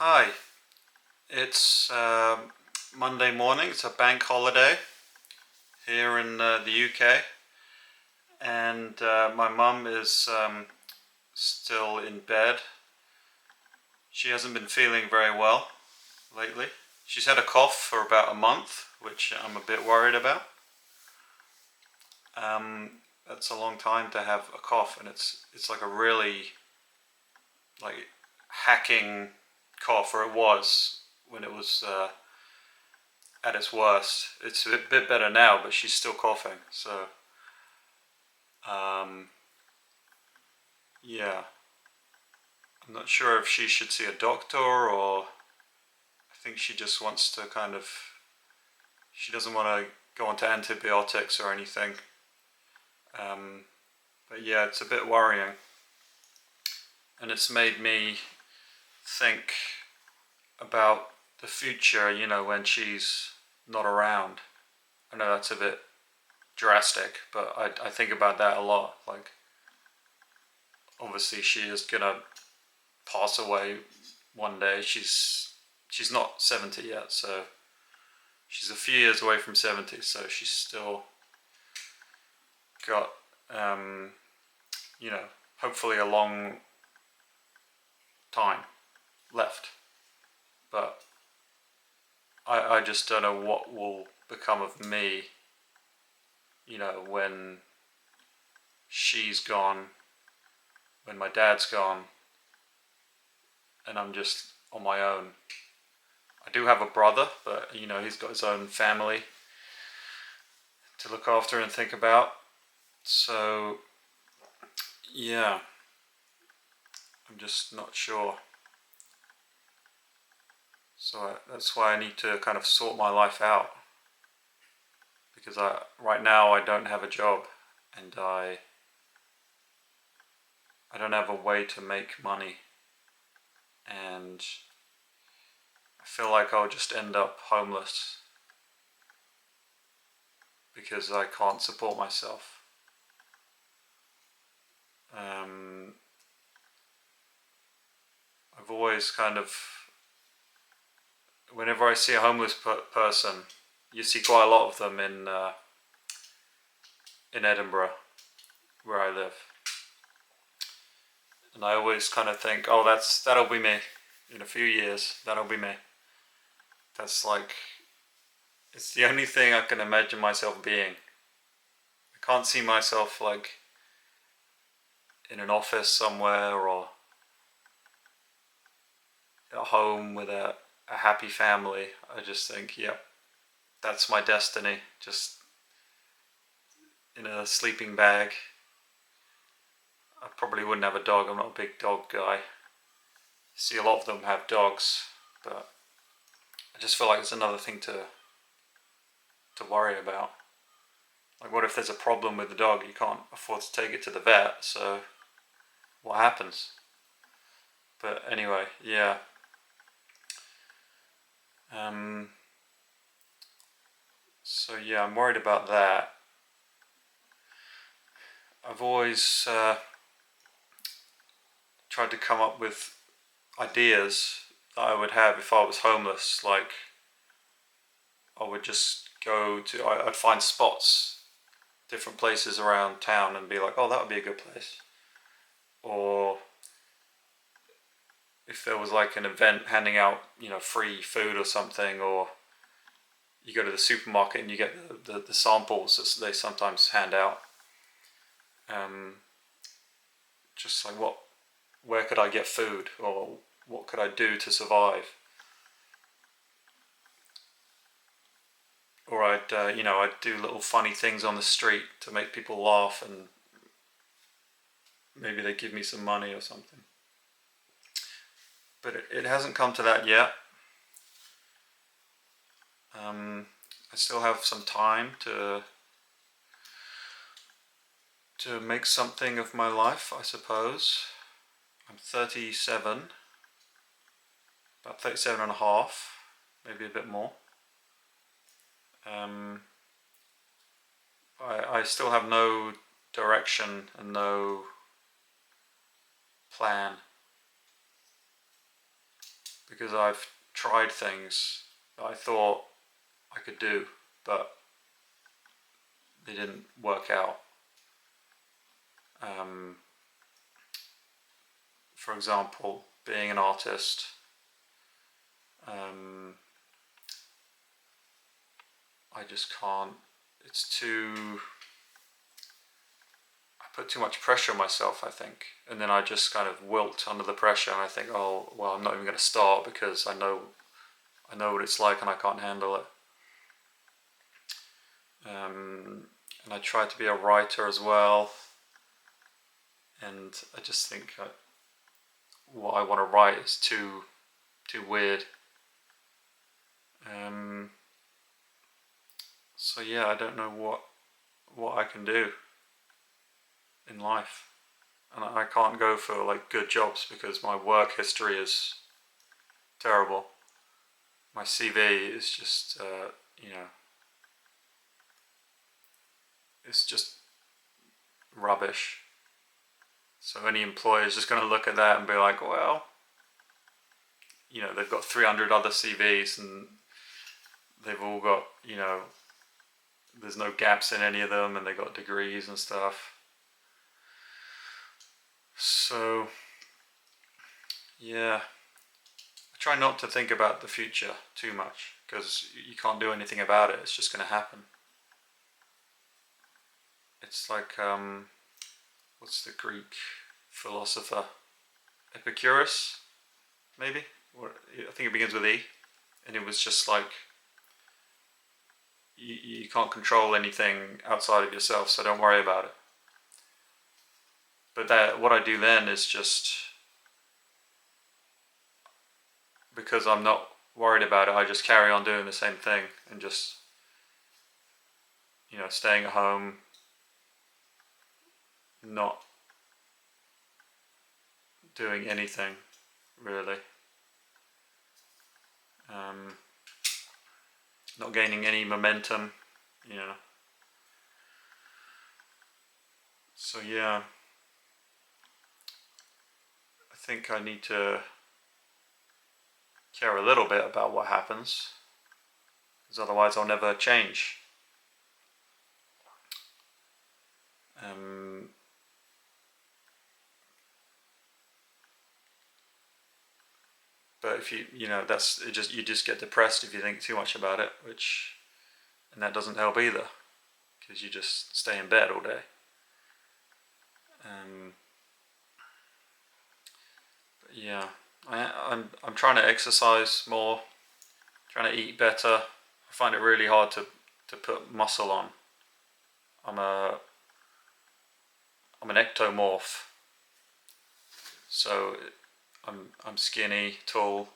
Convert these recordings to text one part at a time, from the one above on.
Hi, it's Monday morning. It's a bank holiday here in the UK, and my mum is still in bed. She hasn't been feeling very well lately. She's had a cough for about a month, which I'm a bit worried about. That's a long time to have a cough, and it's like a really like hacking cough, or it was when it was at its worst. It's a bit better now, but she's still coughing. So, um, yeah, I'm not sure if she should see a doctor or I think she just wants to she doesn't want to go onto antibiotics or anything. Um, but yeah, it's a bit worrying. And it's made me think about the future, when she's not around. I know that's a bit drastic, but I think about that a lot. Like, obviously, she is gonna pass away one day. She's not 70 yet, so she's a few years away from 70. So she's still got, um, hopefully a long time left. But I just don't know what will become of me, when she's gone, when my dad's gone, and I'm just on my own. I do have a brother, but he's got his own family to look after and think about. So yeah, I'm just not sure. So that's why I need to kind of sort my life out, because right now I don't have a job, and I don't have a way to make money, and I feel like I'll just end up homeless because I can't support myself. Um, I've always whenever I see a homeless person, you see quite a lot of them in Edinburgh, where I live, and I always kind of think, oh, that'll be me. In a few years, that'll be me. That's like, it's the only thing I can imagine myself being. I can't see myself like in an office somewhere or at home with a happy family. I just think, yep, that's my destiny. Just in a sleeping bag. I probably wouldn't have a dog. I'm not a big dog guy. See, a lot of them have dogs, but I just feel like it's another thing to worry about. Like, what if there's a problem with the dog? You can't afford to take it to the vet, so what happens? But anyway, yeah. So yeah, I'm worried about that. I've always tried to come up with ideas that I would have if I was homeless. Like, I would just I'd find spots, different places around town, and be like, oh, that would be a good place. Or if there was like an event handing out, free food or something, or you go to the supermarket and you get the samples that they sometimes hand out. Just like, where could I get food, or what could I do to survive? Or I'd do little funny things on the street to make people laugh, and maybe they give me some money or something. But it hasn't come to that yet. I still have some time to make something of my life, I suppose. I'm 37, about 37 and a half, maybe a bit more. I still have no direction and no plan, because I've tried things that I thought I could do, but they didn't work out. For example, being an artist, I just can't. It's too. I put too much pressure on myself, I think, and then I just kind of wilt under the pressure, and I think, oh well, I'm not even going to start because I know what it's like, and I can't handle it. And I try to be a writer as well, and I just think what I want to write is too weird. So yeah, I don't know what I can do in life, and I can't go for like good jobs because my work history is terrible. My CV is just it's just rubbish. So any employer is just going to look at that and be like, well, they've got 300 other CVs and they've all got, there's no gaps in any of them, and they've got degrees and stuff. So, yeah, I try not to think about the future too much because you can't do anything about it. It's just going to happen. It's like, what's the Greek philosopher? Epicurus, maybe? I think it begins with E. And it was just like, you can't control anything outside of yourself, so don't worry about it. But what I do then is just, because I'm not worried about it, I just carry on doing the same thing and just, staying at home, not doing anything really, not gaining any momentum, So yeah, I think I need to care a little bit about what happens, because otherwise I'll never change. But if you just get depressed if you think too much about it, and that doesn't help either, because you just stay in bed all day. But yeah, I'm trying to exercise more, trying to eat better. I find it really hard to put muscle on. I'm an ectomorph, so I'm skinny, tall,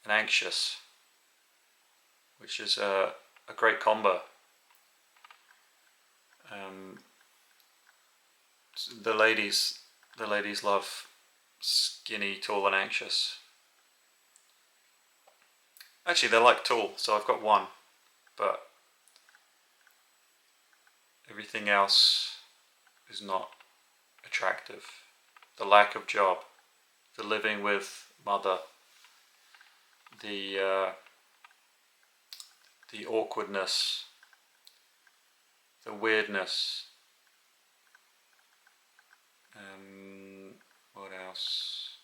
and anxious, which is a great combo. The ladies love skinny, tall, and anxious. Actually, they like tall, so I've got one, but everything else is not attractive. The lack of job, the living with mother, the awkwardness, the weirdness. What else?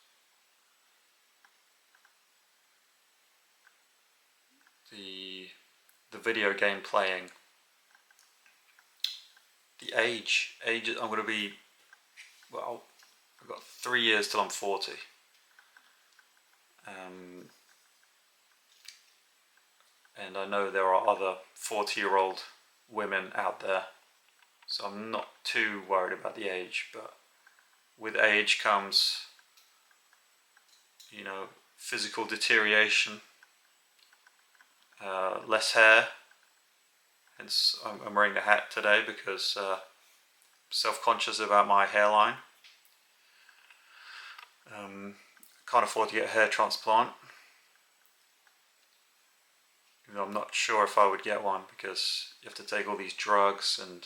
The video game playing. The age. I'm going to be, well, I've got 3 years till I'm 40. And I know there are other 40-year-old women out there, so I'm not too worried about the age, but with age comes, physical deterioration, less hair, hence I'm wearing a hat today because I'm self-conscious about my hairline. Can't afford to get a hair transplant. I'm not sure if I would get one because you have to take all these drugs, and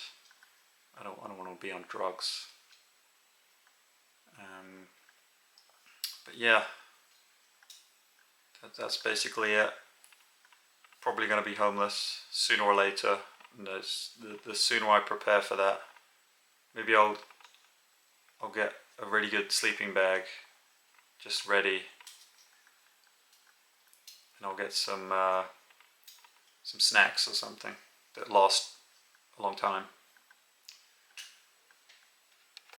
I don't want to be on drugs. But yeah, that's basically it. Probably going to be homeless sooner or later. And the sooner I prepare for that, maybe I'll get a really good sleeping bag just ready, and I'll get some snacks or something that last a long time.